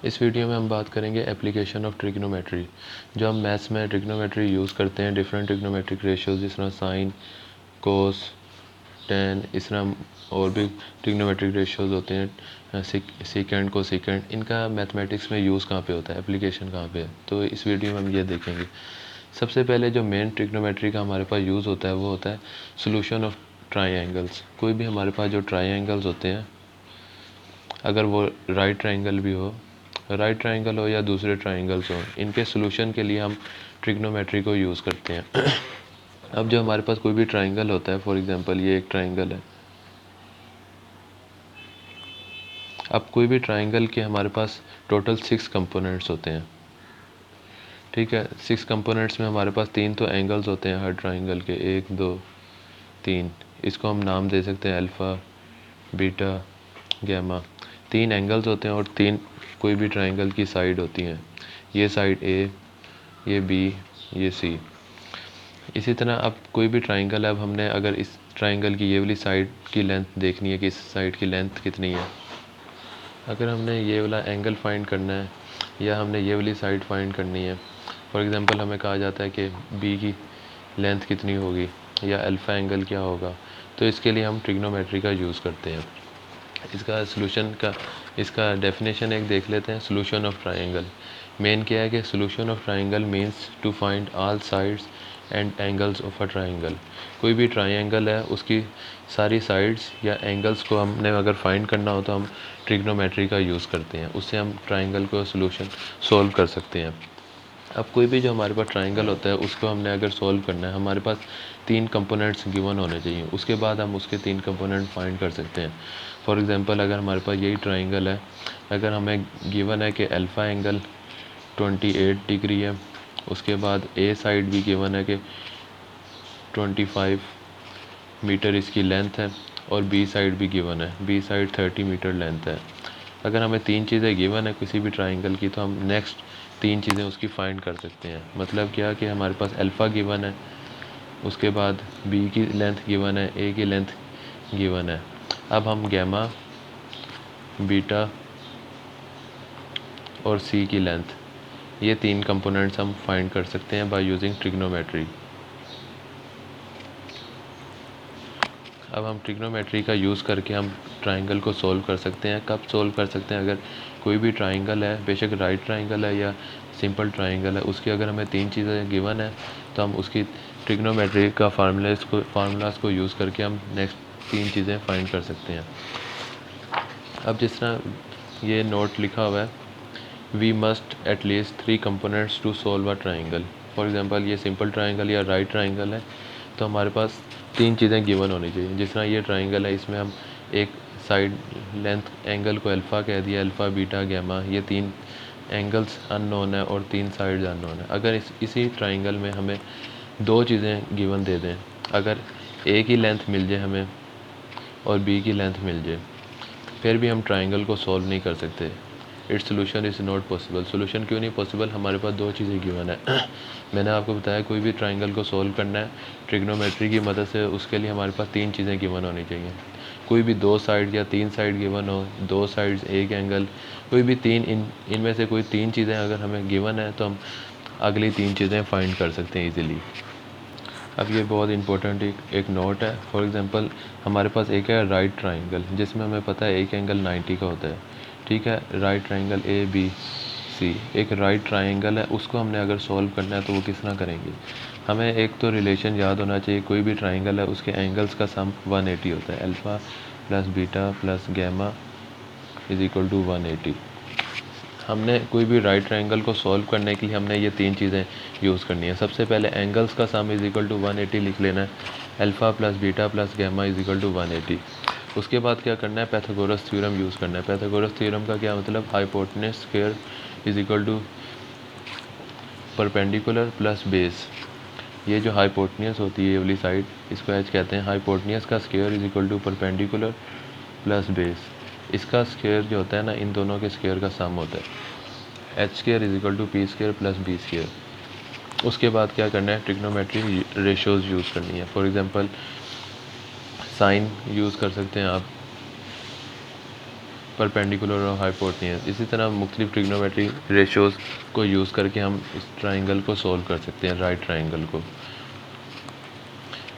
इस वीडियो में हम बात करेंगे एप्लीकेशन ऑफ ट्रिग्नोमेट्री। जो हम मैथ्स में ट्रिग्नोमेट्री यूज़ करते हैं, डिफरेंट ट्रिग्नोमेट्रिक रेशियोज जिस तरह साइन, कोस, टेन, इस तरह और भी ट्रिग्नोमेट्रिक रेशियोज होते हैं, सीकेंड, कोसीकेंड, इनका मैथमेटिक्स में यूज़ कहाँ पे होता है, एप्लीकेशन कहाँ पे है, तो इस वीडियो में हम ये देखेंगे। सबसे पहले जो मेन ट्रिग्नोमेट्री का हमारे पास यूज़ होता है वो होता है सोल्यूशन ऑफ ट्राइएंगल्स। कोई भी हमारे पास जो ट्राइएंगल्स होते हैं, अगर वो राइट ट्राइंगल हो या दूसरे ट्राइंगल्स हो, इनके सोल्यूशन के लिए हम ट्रिग्नोमेट्री को यूज़ करते हैं। अब जो हमारे पास कोई भी ट्राइंगल होता है, फॉर एग्जांपल ये एक ट्राइंगल है। अब कोई भी ट्राइंगल के हमारे पास टोटल 6 कंपोनेंट्स होते हैं, ठीक है। 6 कंपोनेंट्स में हमारे पास 3 तो एंगल्स होते हैं हर ट्राइंगल के, 1 2 3। इसको हम नाम दे सकते हैं अल्फ़ा, बीटा, गैमा। 3 एंगल्स होते हैं और 3 कोई भी ट्राइंगल की साइड होती हैं। ये साइड ए, ये बी, ये सी। इसी तरह अब कोई भी ट्राइंगल है, अब हमने अगर इस ट्राइंगल की ये वाली साइड की लेंथ देखनी है कि इस साइड की लेंथ कितनी है। अगर हमने ये वाला एंगल फाइंड करना है या हमने ये वाली साइड फाइंड करनी है, फॉर एग्जांपल हमें कहा जाता है कि बी की लेंथ कितनी होगी या अल्फ़ा एंगल क्या होगा, तो इसके लिए हम ट्रिग्नोमेट्री का यूज़ करते हैं। इसका डेफिनेशन एक देख लेते हैं। सोल्यूशन ऑफ ट्राइंगल मेन क्या है कि solution of triangle means to find all sides and angles of a triangle. कोई भी ट्राइंगल है उसकी सारी साइड्स या एंगल्स को हमने अगर फाइंड करना हो तो हम ट्रिग्नोमेट्री का यूज़ करते हैं, उससे हम ट्राइंगल को सोल्यूशन सोल्व कर सकते हैं। अब कोई भी जो हमारे पास ट्राइंगल होता है उसको हमने अगर सोल्व करना है, हमारे पास 3 कंपोनेंट्स गिवन होने चाहिए, उसके बाद हम उसके 3 कंपोनेंट फाइंड कर सकते हैं। फॉर एग्जांपल अगर हमारे पास यही ट्राइंगल है, अगर हमें गिवन है कि अल्फ़ा एंगल 28 डिग्री है, उसके बाद ए साइड भी गिवन है कि 25 मीटर इसकी लेंथ है और बी साइड भी गिवन है, बी साइड 30 मीटर लेंथ है। अगर हमें 3 चीज़ें गिवन है किसी भी ट्राइंगल की, तो हम नेक्स्ट 3 चीज़ें उसकी फाइंड कर सकते हैं। मतलब क्या कि हमारे पास अल्फ़ा गिवन है, उसके बाद बी की लेंथ गिवन है, ए की लेंथ गिवन है। अब हम गैमा, बीटा और सी की लेंथ, ये 3 कंपोनेंट्स हम फाइंड कर सकते हैं बाय यूजिंग ट्रिग्नोमेट्री। अब हम ट्रिग्नोमेट्री का यूज़ करके हम ट्राइंगल को सोल्व कर सकते हैं। कब सोल्व कर सकते हैं? अगर कोई भी ट्राइंगल है, बेशक राइट ट्राइंगल है या सिंपल ट्राइंगल है, उसकी अगर हमें 3 चीज़ें गिवन है तो हम उसकी ट्रिग्नोमेट्री का फार्मूलाज को यूज़ करके हम नेक्स्ट 3 चीज़ें फाइंड कर सकते हैं। अब जिस तरह ये नोट लिखा हुआ है, we must at least 3 components to solve a triangle. For example ये सिंपल ट्राइंगल या राइट ट्राइंगल है तो हमारे पास 3 चीज़ें गिवन होनी चाहिए। जिस तरह ये ट्राइंगल है, इसमें हम एक साइड लेंथ एंगल को अल्फ़ा कह दिया, अल्फ़ा, बीटा, गैमा, ये 3 एंगल्स अननोन है और 3 साइड्स अननोन है। अगर इसी ट्राइंगल में हमें 2 चीज़ें गिवन दे दें, अगर ए की लेंथ मिल जाए हमें और बी की लेंथ मिल जाए, फिर भी हम ट्राइंगल को सॉल्व नहीं कर सकते। Its solution is not possible. Solution क्यों नहीं पॉसिबल? हमारे पास 2 चीज़ें गिवन है। मैंने आपको बताया कोई भी ट्राइंगल को सॉल्व करना है ट्रिग्नोमेट्री की मदद से, उसके लिए हमारे पास 3 चीज़ें गिवन होनी चाहिए। कोई भी 2 साइड या 3 साइड गिवन हो, 2 साइड्स, एक एंगल, कोई भी 3, इनमें से कोई 3 चीज़ें अगर हमें गिवन है तो हम अगली 3 चीज़ें फाइंड कर सकते हैं ईज़िली। अब ये बहुत इंपॉर्टेंट एक नोट है। फॉर एग्जांपल हमारे पास एक है राइट ट्राइंगल, जिसमें हमें पता है एक एंगल 90 का होता है, ठीक है। Right triangle A B C एक राइट ट्राइंगल है, उसको हमने अगर सॉल्व करना है तो वो किस तरह करेंगे? हमें एक तो रिलेशन याद होना चाहिए, कोई भी ट्राइंगल है उसके एंगल्स का सम 180 होता है। Alpha plus beta plus gamma is equal to 180। हमने कोई भी राइट ट्राइंगल को सॉल्व करने के लिए हमने ये 3 चीज़ें यूज़ करनी है। सबसे पहले एंगल्स का सम इज इक्वल टू 180 लिख लेना है, alpha plus beta plus gamma is equal to 180। उसके बाद क्या करना है? पैथागोरस थ्योरम यूज़ करना है। पैथागोरस थ्योरम का क्या मतलब? Hypotenuse square is equal to perpendicular plus base. ये जो हाइपोटेनस होती है ये वाली साइड, इसको एच कहते हैं। हाइपोटेनस का square is equal to perpendicular plus base. इसका स्क्वायर जो होता है ना, इन दोनों के स्क्वायर का सम होता है। H square is equal to P square plus B square. उसके बाद क्या करना है? ट्रिग्नोमेट्री रेशियोज यूज़ करनी है। फॉर एग्जांपल साइन यूज़ कर सकते हैं आप, परपेंडिकुलर और हाइपोटेन्यूस। इसी तरह मुख्तलिफ ट्रिग्नोमेट्री रेशोज़ को यूज़ करके हम इस ट्राइंगल को सोल्व कर सकते हैं, राइट ट्राइंगल को।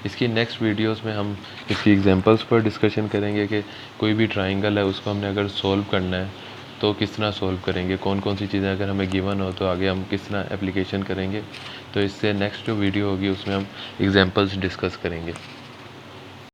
इसकी नेक्स्ट वीडियोस में हम इसकी एग्जांपल्स पर डिस्कशन करेंगे कि कोई भी ट्राइंगल है उसको हमने अगर सोल्व करना है तो किस तरह सोल्व करेंगे, कौन कौन सी चीज़ें अगर हमें गिवन हो तो आगे हम किस तरह एप्लीकेशन करेंगे। तो इससे नेक्स्ट जो वीडियो होगी उसमें हम एग्जांपल्स डिस्कस करेंगे।